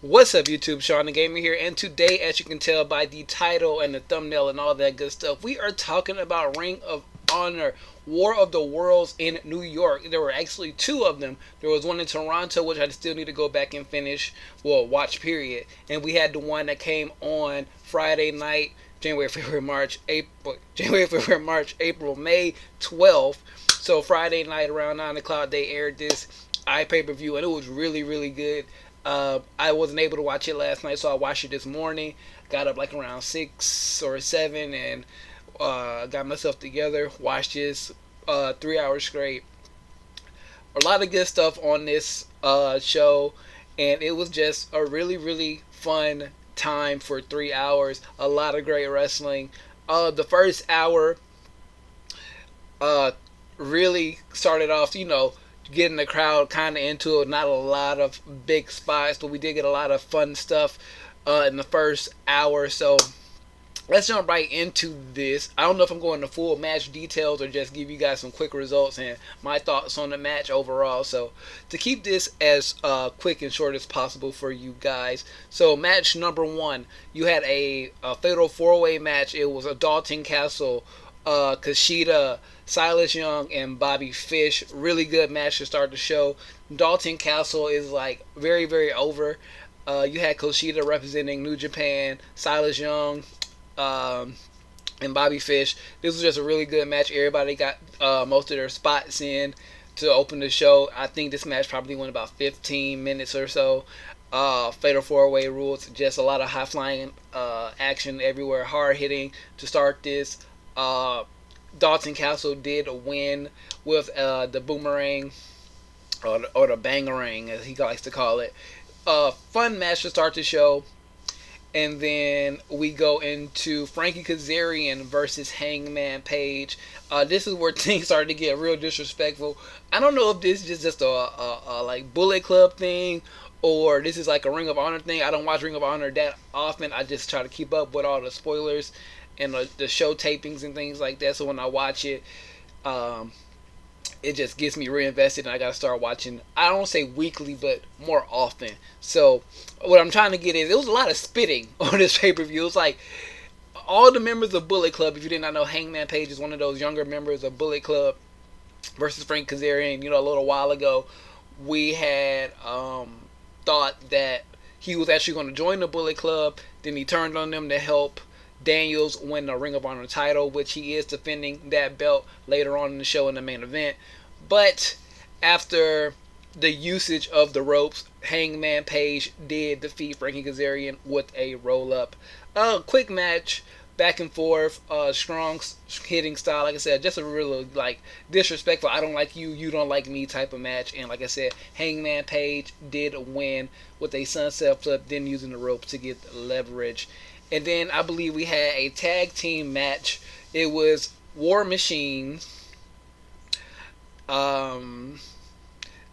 What's up, YouTube? Shawn DaGamer here, and today, as you can tell by the title and the thumbnail and all that good stuff, we are talking about Ring of Honor, War of the Worlds in New York. There were actually two of them. There was one in Toronto, which I still need to go back and finish, watch period. And we had the one that came on Friday night, January, February, March, April, May 12th. So Friday night around 9 o'clock, they aired this pay-per-view, and it was really, really good. I wasn't able to watch it last night, so I watched it this morning. Got up like around 6 or 7 and got myself together. Watched this 3 hours straight. A lot of good stuff on this show, and it was just a really, really fun time for 3 hours. A lot of great wrestling. The first hour really started off, getting the crowd kind of into it. Not a lot of big spots, but we did get a lot of fun stuff in the first hour. So let's jump right into this. I don't know if I'm going to full match details or just give you guys some quick results and my thoughts on the match overall. So to keep this as quick and short as possible for you guys. So match number 1, you had a fatal 4-way match. It was a Dalton Castle, Kushida, Silas Young, and Bobby Fish. Really good match to start the show. Dalton Castle is like very, very over. You had Kushida representing New Japan, Silas Young, and Bobby Fish. This was just a really good match. Everybody got most of their spots in to open the show. I think this match probably went about 15 minutes or so. Fatal 4-way rules. Just a lot of high-flying action everywhere. Hard hitting to start this. Dalton Castle did win with the boomerang or the bangerang, as he likes to call it. Fun match to start the show. And then we go into Frankie Kazarian versus Hangman Page. This is where things started to get real disrespectful. I don't know if this is just a like Bullet Club thing, or this is like a Ring of Honor thing. I don't watch Ring of Honor that often. I just try to keep up with all the spoilers and the show tapings and things like that. So when I watch it, it just gets me reinvested, and I gotta start watching. I don't say weekly, but more often. So what I'm trying to get is, there was a lot of spitting on this pay-per-view. It was like all the members of Bullet Club. If you did not know, Hangman Page is one of those younger members of Bullet Club versus Frank Kazarian. A little while ago, we had thought that he was actually going to join the Bullet Club. Then he turned on them to help Daniels win the Ring of Honor title, which he is defending that belt later on in the show in the main event. But after the usage of the ropes, Hangman Page did defeat Frankie Kazarian with a roll-up. Quick match, back and forth, strong hitting style. Like I said, just a really disrespectful, I don't like you, you don't like me type of match. And like I said, Hangman Page did win with a sunset flip, then using the ropes to get leverage. And then I believe we had a tag team match. It was War Machine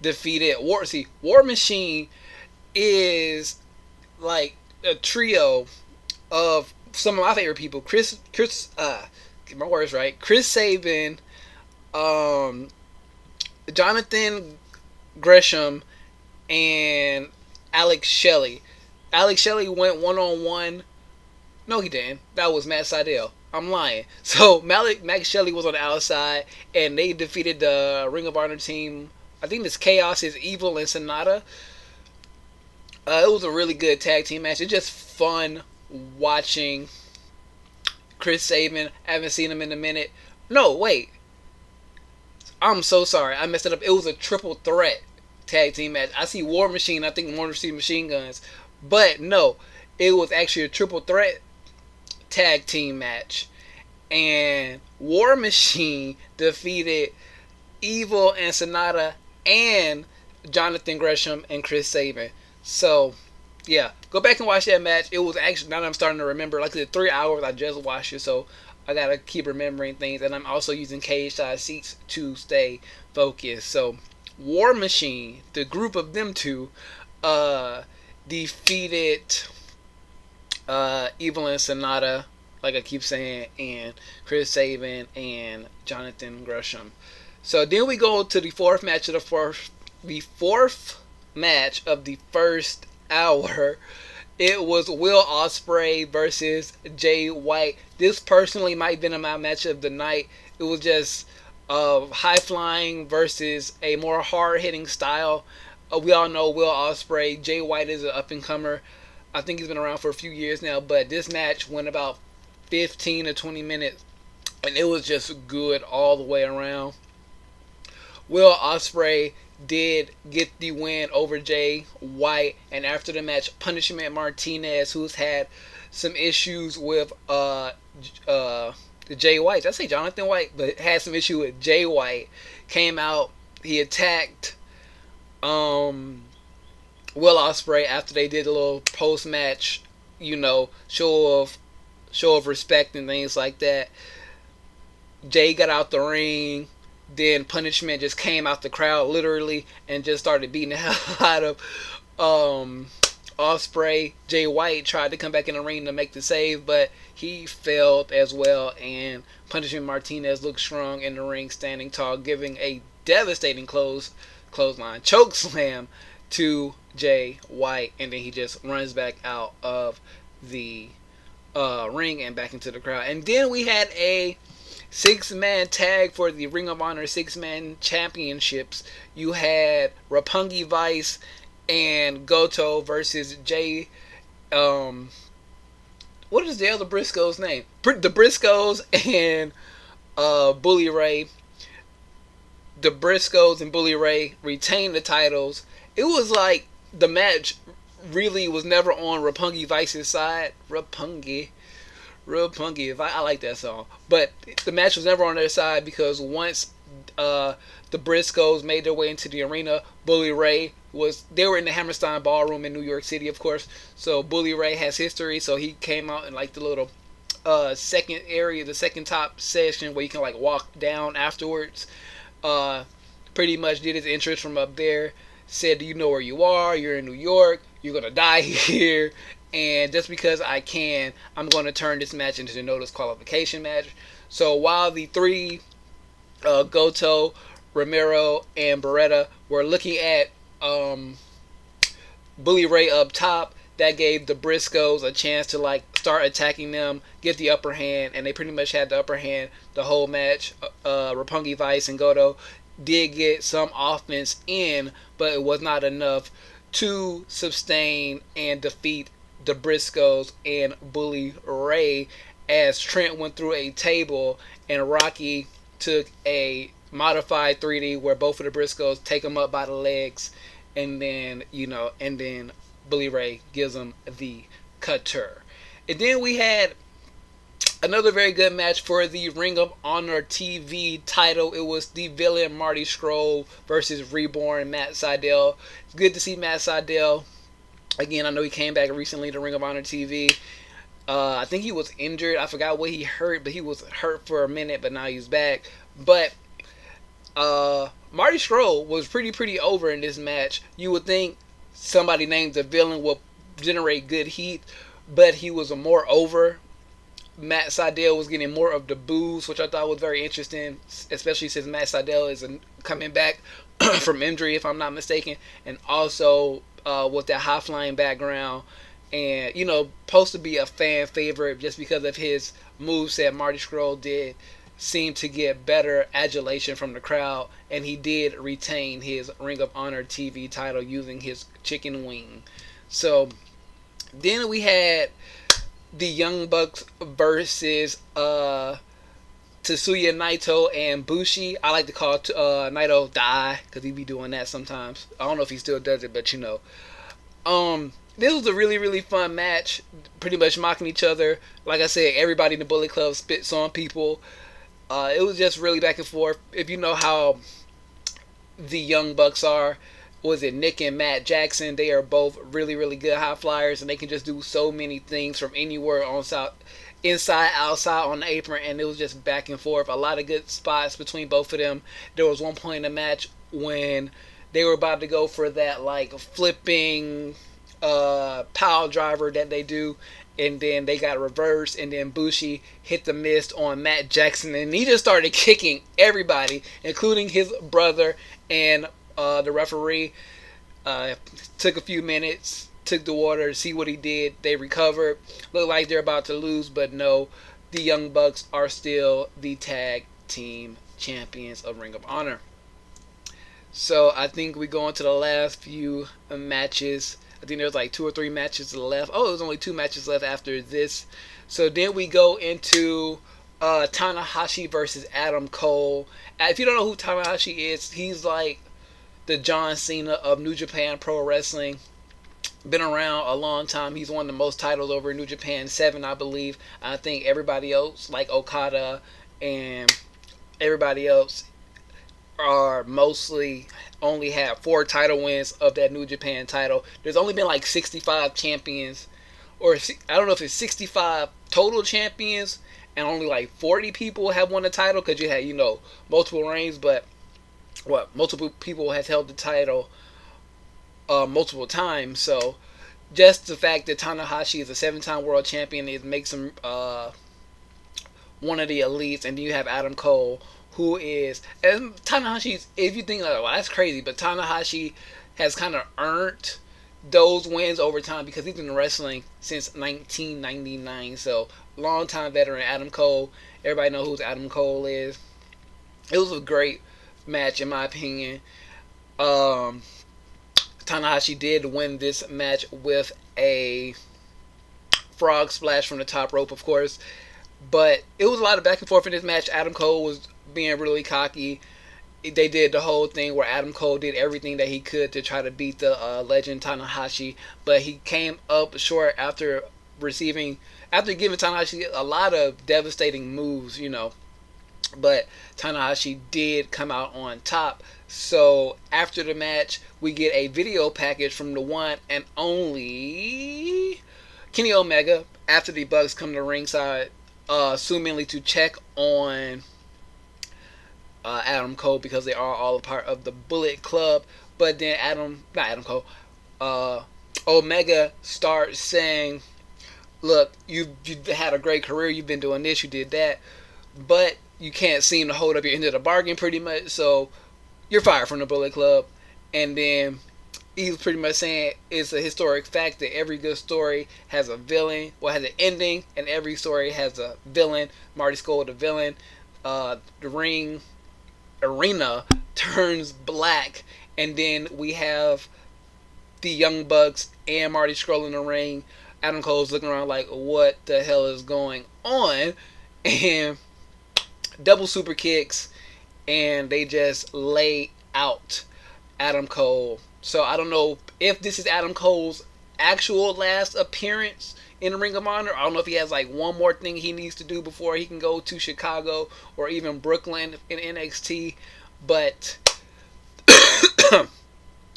defeated War Machine is like a trio of some of my favorite people. Chris get my words right. Chris Sabin, Jonathan Gresham, and Alex Shelley. Alex Shelley went one-on-one. No, he didn't. That was Matt Sydal. I'm lying. So Max Shelley was on the outside, and they defeated the Ring of Honor team. I think this Chaos is Evil and Sonata. It was a really good tag team match. It's just fun watching Chris Sabin. I haven't seen him in a minute. No, wait. I'm so sorry. I messed it up. It was a triple threat tag team match. I see War Machine. I think War Machine Machine Guns. But no, it was actually a triple threat tag team match, and War Machine defeated Evil and Sonata and Jonathan Gresham and Chris Sabin. So yeah, go back and watch that match. It was actually, now that I'm starting to remember, like the 3 hours I just watched it, so I gotta keep remembering things. And I'm also using cage side seats to stay focused. So War Machine, the group of them two, defeated Evil and Sonata, like I keep saying, and Chris Sabin and Jonathan Gresham. So then we go to the fourth match of the first hour, it was Will Ospreay versus Jay White. This personally might have been my match of the night. It was just high flying versus a more hard hitting style. We all know Will Ospreay. Jay White is an up and comer. I think he's been around for a few years now, but this match went about 15 to 20 minutes, and it was just good all the way around. Will Ospreay did get the win over Jay White, and after the match, Punishment Martinez, who's had some issues with Jay White, I say Jonathan White, but had some issue with Jay White, came out. He attacked Will Ospreay after they did a little post match, show of respect and things like that. Jay got out the ring. Then Punishment just came out the crowd literally and just started beating the hell out of Ospreay. Jay White tried to come back in the ring to make the save, but he failed as well. And Punishment Martinez looked strong in the ring, standing tall, giving a devastating clothesline choke slam to Jay White, and then he just runs back out of the ring and back into the crowd. And then we had a 6-man tag for the Ring of Honor 6-man championships. You had Roppongi Vice and Goto versus what is the other Briscoes name? The Briscoes and Bully Ray. The Briscoes and Bully Ray retained the titles. It was like the match really was never on Roppongi Vice's side. Roppongi, I like that song. But the match was never on their side because once the Briscoes made their way into the arena, Bully Ray they were in the Hammerstein Ballroom in New York City, of course. So Bully Ray has history, so he came out in like the little second area, the second top section where you can like walk down afterwards. Pretty much did his entrance from up there. Said, do you know where you are? You're in New York. You're going to die here. And just because I can, I'm going to turn this match into the no disqualification match. So while the three, Goto, Romero, and Beretta, were looking at Bully Ray up top, that gave the Briscoes a chance to like start attacking them, get the upper hand, and they pretty much had the upper hand the whole match. Roppongi Vice and Goto did get some offense in, but it was not enough to sustain and defeat the Briscoes and Bully Ray, as Trent went through a table and Rocky took a modified 3D where both of the Briscoes take them up by the legs, and then Bully Ray gives them the cutter. And then we had another very good match for the Ring of Honor TV title. It was the villain Marty Scurll versus Reborn Matt Sydal. It's good to see Matt Sydal again. I know he came back recently to Ring of Honor TV. I think he was injured. I forgot what he hurt, but he was hurt for a minute, but now he's back. But Marty Scurll was pretty over in this match. You would think somebody named the villain would generate good heat, but he was a more over. Matt Sydal was getting more of the boos, which I thought was very interesting, especially since Matt Sydal is coming back from injury, if I'm not mistaken, and also with that high flying background, and supposed to be a fan favorite just because of his moveset. Marty Scurll did seem to get better adulation from the crowd, and he did retain his Ring of Honor TV title using his chicken wing. So then we had the Young Bucks versus Tetsuya Naito and Bushi. I like to call Naito Die because he be doing that sometimes. I don't know if he still does it, but this was a really fun match. Pretty much mocking each other. Like I said, everybody in the Bullet Club spits on people. It was just really back and forth. If you know how the Young Bucks are, was it Nick and Matt Jackson? They are both really good high flyers, and they can just do so many things from anywhere inside, outside, on the apron, and it was just back and forth. A lot of good spots between both of them. There was one point in the match when they were about to go for that like flipping pile driver that they do, and then they got reversed, and then Bushi hit the mist on Matt Jackson, and he just started kicking everybody, including his brother and the referee. Took a few minutes took the water, see what he did. They recovered. Look like they're about to lose, but no, the Young Bucks are still the tag team champions of Ring of Honor. So I think we go into the last few matches. I think there's like 2 or 3 matches left. Oh, there's only 2 matches left after this. So then we go into Tanahashi versus Adam Cole. If you don't know who Tanahashi is, he's like the John Cena of New Japan Pro Wrestling. Been around a long time. He's won the most titles over in New Japan, 7 I believe. I think everybody else, like Okada and everybody else, are mostly only have 4 title wins of that New Japan title. There's only been like 65 champions, or I don't know if it's 65 total champions, and only like 40 people have won the title, because you had, multiple reigns, but multiple people has held the title multiple times. So just the fact that Tanahashi is a 7-time world champion, it makes him one of the elites. And then you have Adam Cole, who is, and Tanahashi, if you think, well, that's crazy, but Tanahashi has kind of earned those wins over time, because he's been wrestling since 1999. So long time veteran. Adam Cole, everybody know who Adam Cole is. It was a great match in my opinion. Tanahashi did win this match with a frog splash from the top rope, of course, but it was a lot of back and forth in this match. Adam Cole was being really cocky. They did the whole thing where Adam Cole did everything that he could to try to beat the legend Tanahashi, but he came up short after giving Tanahashi a lot of devastating moves, but Tanahashi did come out on top. So after the match, we get a video package from the one and only Kenny Omega after the Bucks come to ringside, assumingly to check on Adam Cole, because they are all a part of the Bullet Club. But then Omega starts saying, look, you've had a great career, you've been doing this, you did that, but you can't seem to hold up your end of the bargain pretty much, so you're fired from the Bullet Club. And then he's pretty much saying it's a historic fact that every good story has a villain, has an ending, and every story has a villain. Marty Scurll, the villain. The ring arena turns black, and then we have the Young Bucks and Marty Scurll in the ring. Adam Cole's looking around like, what the hell is going on? And double super kicks, and they just lay out Adam Cole. So I don't know if this is Adam Cole's actual last appearance in the Ring of Honor. I don't know if he has like one more thing he needs to do before he can go to Chicago or even Brooklyn in NXT. But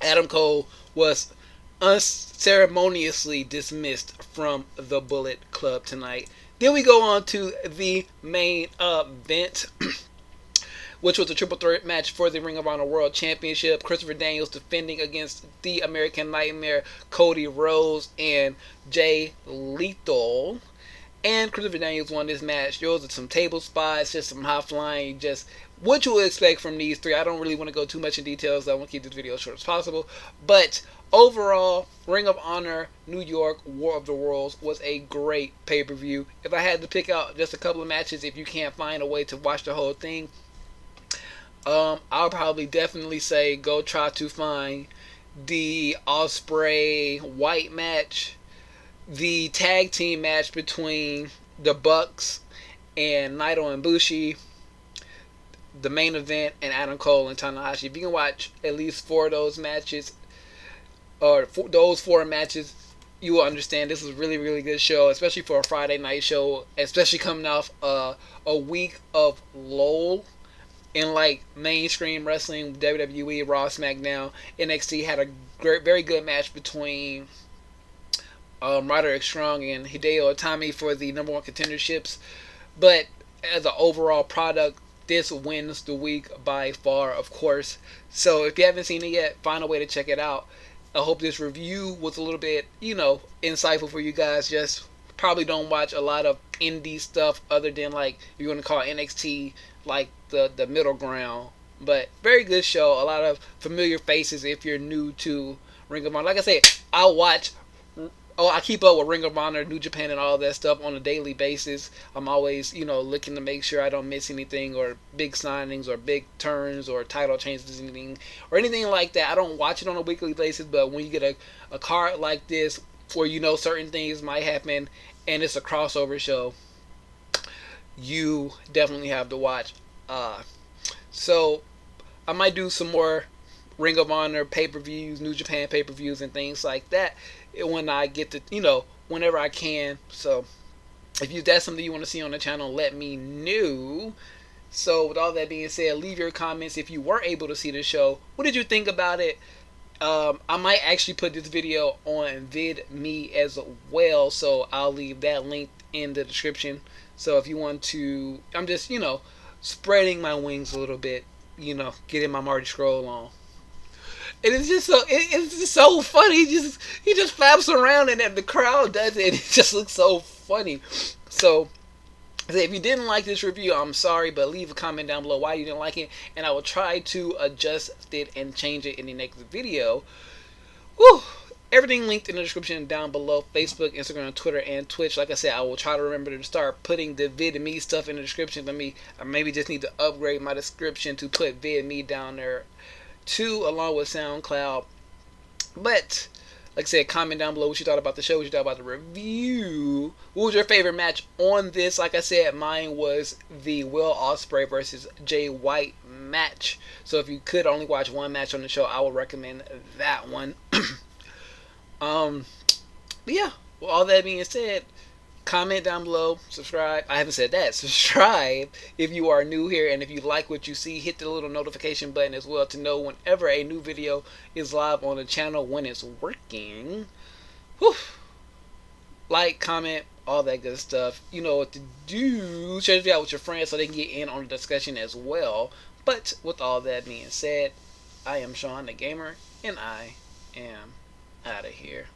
Adam Cole was unceremoniously dismissed from the Bullet Club tonight. Then we go on to the main event, which was a triple threat match for the Ring of Honor World Championship. Christopher Daniels defending against the American Nightmare, Cody Rhodes, and Jay Lethal. And Christopher Daniels won this match. There was some table spots, just some high flying, just what you would expect from these three. I don't really want to go too much in details. I want to keep this video as short as possible. But overall, Ring of Honor New York War of the Worlds was a great pay-per-view. If I had to pick out just a couple of matches, if you can't find a way to watch the whole thing, I'll probably definitely say go try to find the Ospreay White match, the tag team match between the Bucks and Naito and Bushi, the main event, and Adam Cole and Tanahashi. If you can watch at least 4 of those matches, or those 4 matches, you will understand this is a really, really good show, especially for a Friday night show, especially coming off a week of lull in like mainstream wrestling, WWE, Raw, SmackDown. NXT had a very good match between Roderick Strong and Hideo Itami for the number 1 contenderships. But as an overall product, this wins the week by far, of course. So if you haven't seen it yet, find a way to check it out. I hope this review was a little bit, insightful for you guys. Just probably don't watch a lot of indie stuff other than like you're going to call NXT like the middle ground. But very good show. A lot of familiar faces if you're new to Ring of Honor. Like I said, I'll watch Oh, I keep up with Ring of Honor, New Japan, and all that stuff on a daily basis. I'm always, looking to make sure I don't miss anything, or big signings, or big turns, or title changes, anything, or anything like that. I don't watch it on a weekly basis, but when you get a card like this, where certain things might happen, and it's a crossover show, you definitely have to watch. So I might do some more Ring of Honor pay-per-views, New Japan pay-per-views, and things like that when I get to, whenever I can. So if that's something you want to see on the channel, let me know. So with all that being said, leave your comments if you were able to see the show. What did you think about it? I might actually put this video on VidMe as well, so I'll leave that link in the description. So if you want to, I'm just, spreading my wings a little bit, getting my Marty Scroll on. And it's just so funny. He just flaps around, and then the crowd does it. It just looks so funny. So if you didn't like this review, I'm sorry, but leave a comment down below why you didn't like it, and I will try to adjust it and change it in the next video. Whew. Everything linked in the description down below. Facebook, Instagram, Twitter, and Twitch. Like I said, I will try to remember to start putting the VidMe stuff in the description. I maybe just need to upgrade my description to put VidMe down there too, along with SoundCloud. But like I said, comment down below what you thought about the show, what you thought about the review. What was your favorite match on this? Like I said, mine was the Will Ospreay versus Jay White match. So if you could only watch one match on the show, I would recommend that one. But yeah, well, all that being said, comment down below, subscribe. I haven't said that. Subscribe if you are new here, and if you like what you see, hit the little notification button as well to know whenever a new video is live on the channel, when it's working. Whew. Like, comment, all that good stuff. You know what to do. Share this video out with your friends so they can get in on the discussion as well. But with all that being said, I am Shawn DaGamer, and I am out of here.